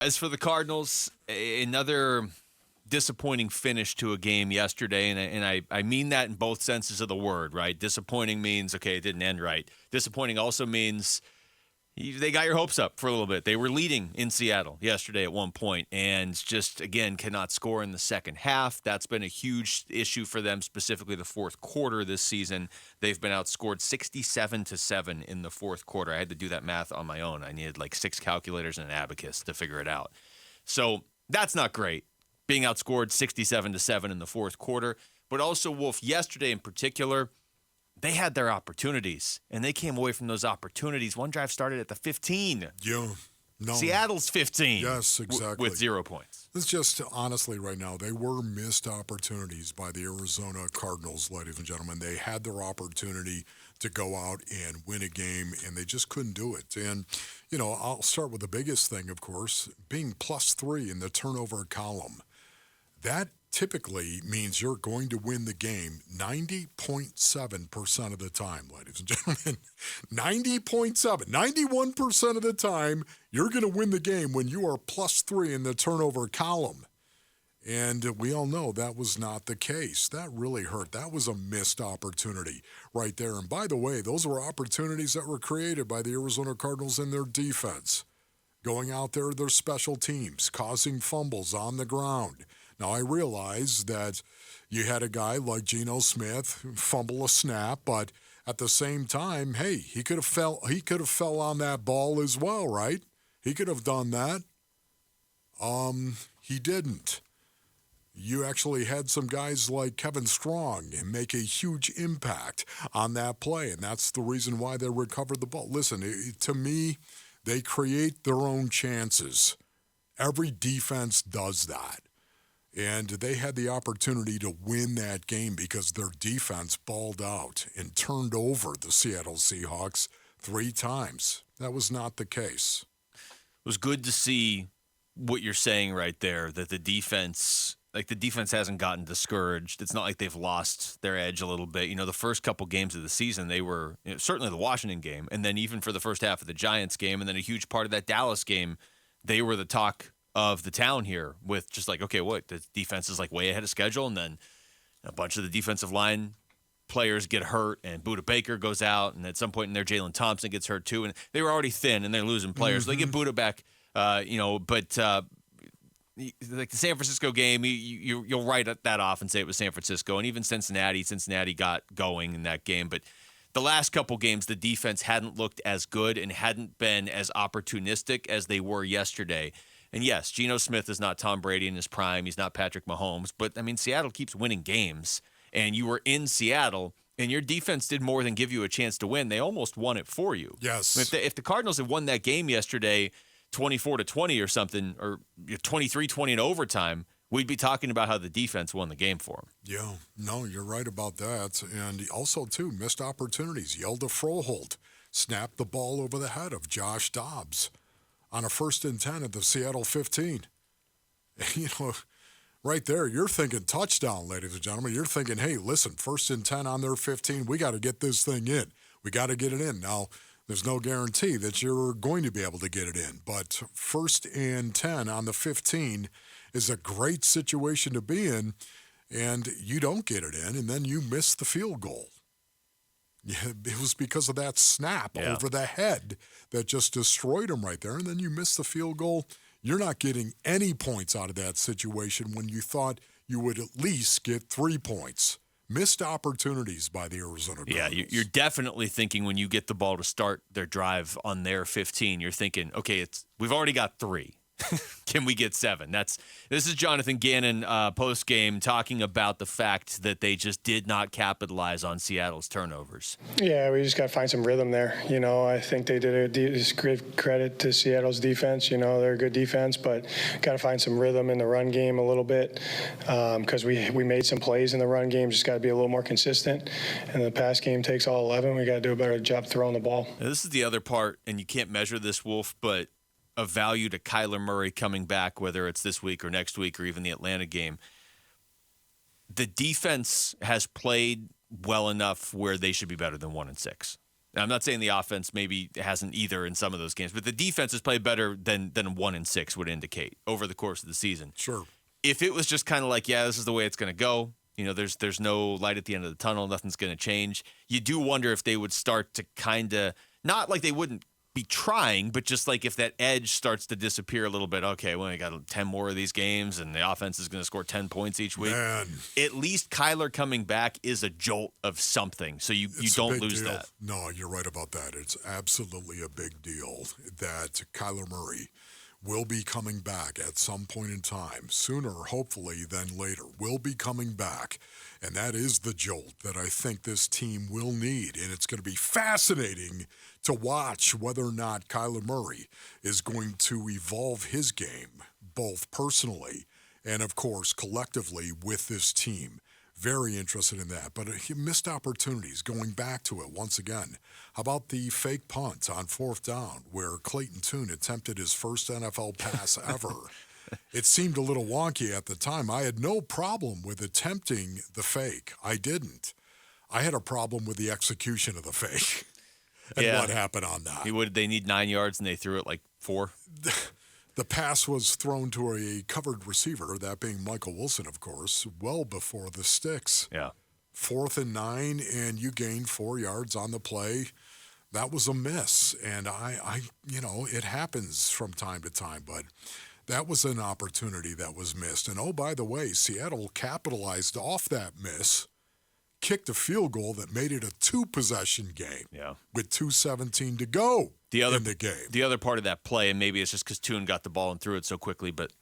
As for the Cardinals, another disappointing finish to a game yesterday, and I mean that in both senses of the word, right? Disappointing means, okay, it didn't end right. Disappointing also means they got your hopes up for a little bit. They were leading in Seattle yesterday at one point and just, again, cannot score in the second half. That's been a huge issue for them, specifically the fourth quarter this season. They've been outscored 67-7 in the fourth quarter. I had to do that math on my own. I needed like 6 calculators and an abacus to figure it out. So that's not great, being outscored 67-7 in the fourth quarter. But also, Wolf, yesterday in particular, they had their opportunities, and they came away from those opportunities. One drive started at the 15. Yeah, no. Seattle's 15. Yes, exactly. With 0 points. It's just, honestly, right now, they were missed opportunities by the Arizona Cardinals, ladies and gentlemen. They had their opportunity to go out and win a game, and they just couldn't do it. And, I'll start with the biggest thing, of course, being +3 in the turnover column. That typically means you're going to win the game 90.7% of the time, ladies and gentlemen. 90.7, 91% of the time, you're going to win the game when you are +3 in the turnover column. And we all know that was not the case. That really hurt. That was a missed opportunity right there. And by the way, those were opportunities that were created by the Arizona Cardinals in their defense. Going out there, their special teams, causing fumbles on the ground. Now, I realize that you had a guy like Geno Smith fumble a snap, but at the same time, hey, he could have fell on that ball as well, right? He could have done that. He didn't. You actually had some guys like Kevin Strong make a huge impact on that play, and that's the reason why they recovered the ball. Listen, to me, they create their own chances. Every defense does that. And they had the opportunity to win that game because their defense balled out and turned over the Seattle Seahawks 3 times. That was not the case. It was good to see what you're saying right there, that the defense hasn't gotten discouraged. It's not like they've lost their edge a little bit. The first couple games of the season, they were, certainly the Washington game, and then even for the first half of the Giants game, and then a huge part of that Dallas game, they were the talk of the town here with just like, okay, what? The defense is like way ahead of schedule, and then a bunch of the defensive line players get hurt, and Budda Baker goes out, and at some point in there, Jalen Thompson gets hurt too, and they were already thin, and they're losing players. So they get Budda back, but like the San Francisco game, you'll write that off and say it was San Francisco, and even Cincinnati got going in that game, but the last couple games, the defense hadn't looked as good and hadn't been as opportunistic as they were yesterday. And yes, Geno Smith is not Tom Brady in his prime. He's not Patrick Mahomes. But, Seattle keeps winning games. And you were in Seattle, and your defense did more than give you a chance to win. They almost won it for you. Yes. If the Cardinals had won that game yesterday 24-20 or something, or 23-20 in overtime, we'd be talking about how the defense won the game for them. Yeah, no, you're right about that. And also, too, missed opportunities. Yelda Froholt snapped the ball over the head of Josh Dobbs on a 1st and 10 at the Seattle 15. Right there, you're thinking touchdown, ladies and gentlemen. You're thinking, hey, listen, 1st and 10 on their 15, we got to get this thing in. We got to get it in. Now, there's no guarantee that you're going to be able to get it in, but 1st and 10 on the 15 is a great situation to be in, and you don't get it in, and then you miss the field goal. Yeah, it was because of that snap over the head that just destroyed him right there, and then you miss the field goal. You're not getting any points out of that situation when you thought you would at least get 3 points. Missed opportunities by the Arizona Cardinals. Yeah, you're definitely thinking when you get the ball to start their drive on their 15, you're thinking, okay, we've already got 3. Can we get 7? This is Jonathan Gannon post game talking about the fact that they just did not capitalize on Seattle's turnovers. Yeah, we just got to find some rhythm there. I think they did a great credit to Seattle's defense. They're a good defense, but got to find some rhythm in the run game a little bit because we made some plays in the run game. Just got to be a little more consistent. And the pass game takes all 11. We got to do a better job throwing the ball. Now, this is the other part, and you can't measure this, Wolf, but of value to Kyler Murray coming back, whether it's this week or next week or even the Atlanta game. The defense has played well enough where they should be better than 1-6. I'm not saying the offense maybe hasn't either in some of those games, but the defense has played better than 1-6 would indicate over the course of the season. Sure. If it was just kind of like, yeah, this is the way it's going to go, there's no light at the end of the tunnel, nothing's going to change, you do wonder if they would start to kind of, not like they wouldn't be trying, but just like if that edge starts to disappear a little bit, okay, well, we got 10 more of these games and the offense is going to score 10 points each week. Man. At least Kyler coming back is a jolt of something, so you don't lose deal. that. No, you're right about that. It's absolutely a big deal that Kyler Murray will be coming back at some point in time, sooner hopefully than later, will be coming back. And that is the jolt that I think this team will need. And it's going to be fascinating to watch whether or not Kyler Murray is going to evolve his game, both personally and, of course, collectively with this team. Very interested in that. But he missed opportunities going back to it once again. How about the fake punt on 4th down where Clayton Tune attempted his first NFL pass ever? It seemed a little wonky at the time. I had no problem with attempting the fake. I didn't. I had a problem with the execution of the fake and what happened on that. They need 9 yards and they threw it like 4. The pass was thrown to a covered receiver, that being Michael Wilson, of course, well before the sticks. Yeah. 4th and 9, and you gained 4 yards on the play. That was a miss. And it happens from time to time, but that was an opportunity that was missed. And oh, by the way, Seattle capitalized off that miss, kicked a field goal that made it a 2-possession game with 2:17 to go in the game. The other part of that play, and maybe it's just because Tune got the ball and threw it so quickly, but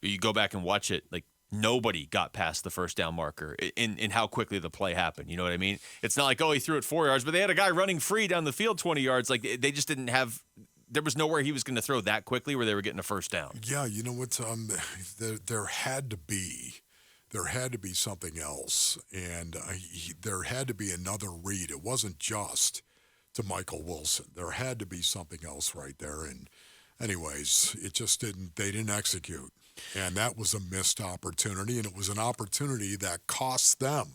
you go back and watch it, like nobody got past the first down marker in how quickly the play happened. You know what I mean? It's not like, he threw it 4 yards, but they had a guy running free down the field 20 yards. Like they just didn't have – there was nowhere he was going to throw that quickly where they were getting a first down. Yeah, you know what? There had to be something else, and there had to be another read. It wasn't just to Michael Wilson. There had to be something else right there. And anyways, it just didn't. They didn't execute, and that was a missed opportunity, and it was an opportunity that cost them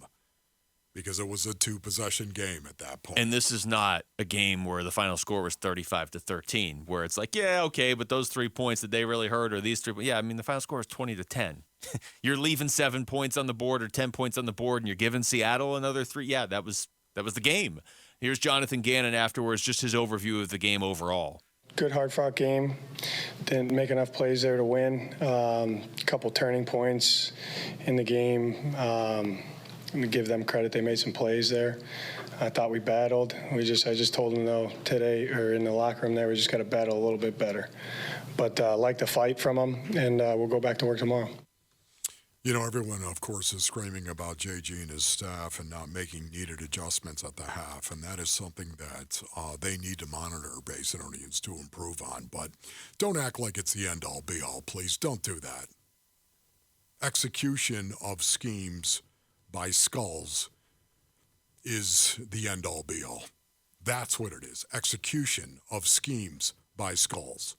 because it was a 2-possession game at that point. And this is not a game where the final score was 35-13, where it's like, yeah, okay, but those 3 points that they really hurt, or these 3, yeah, I mean, the final score is 20-10. You're leaving 7 points on the board or 10 points on the board, and you're giving Seattle another 3. Yeah, that was the game. Here's Jonathan Gannon afterwards, just his overview of the game overall. Good, hard-fought game. Didn't make enough plays there to win. A couple turning points in the game. Let me give them credit. They made some plays there. I thought we battled. I just told them, though, today or in the locker room there, we just got to battle a little bit better. But I like the fight from them, and we'll go back to work tomorrow. Everyone, of course, is screaming about JG and his staff and not making needed adjustments at the half, and that is something that they need to monitor Basinonians to improve on. But don't act like it's the end-all, be-all. Please don't do that. Execution of schemes by Skulls is the end-all, be-all. That's what it is. Execution of schemes by Skulls.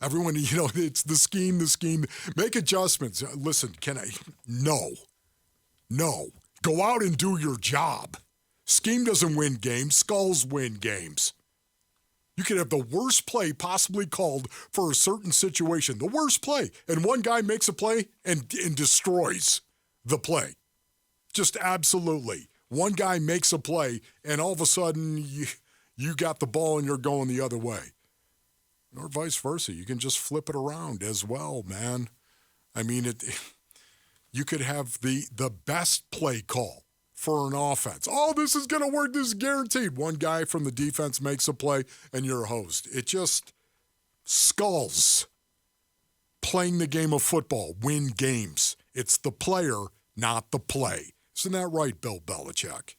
Everyone, it's the scheme. Make adjustments. Listen, No. Go out and do your job. Scheme doesn't win games. Skulls win games. You could have the worst play possibly called for a certain situation. The worst play. And one guy makes a play and destroys the play. Just absolutely. One guy makes a play, and all of a sudden you got the ball and you're going the other way. Or vice versa. You can just flip it around as well, man. I mean, you could have the best play call for an offense. Oh, this is going to work. This is guaranteed. One guy from the defense makes a play, and you're a host. It just Skulls. Playing the game of football, win games. It's the player, not the play. Isn't that right, Bill Belichick?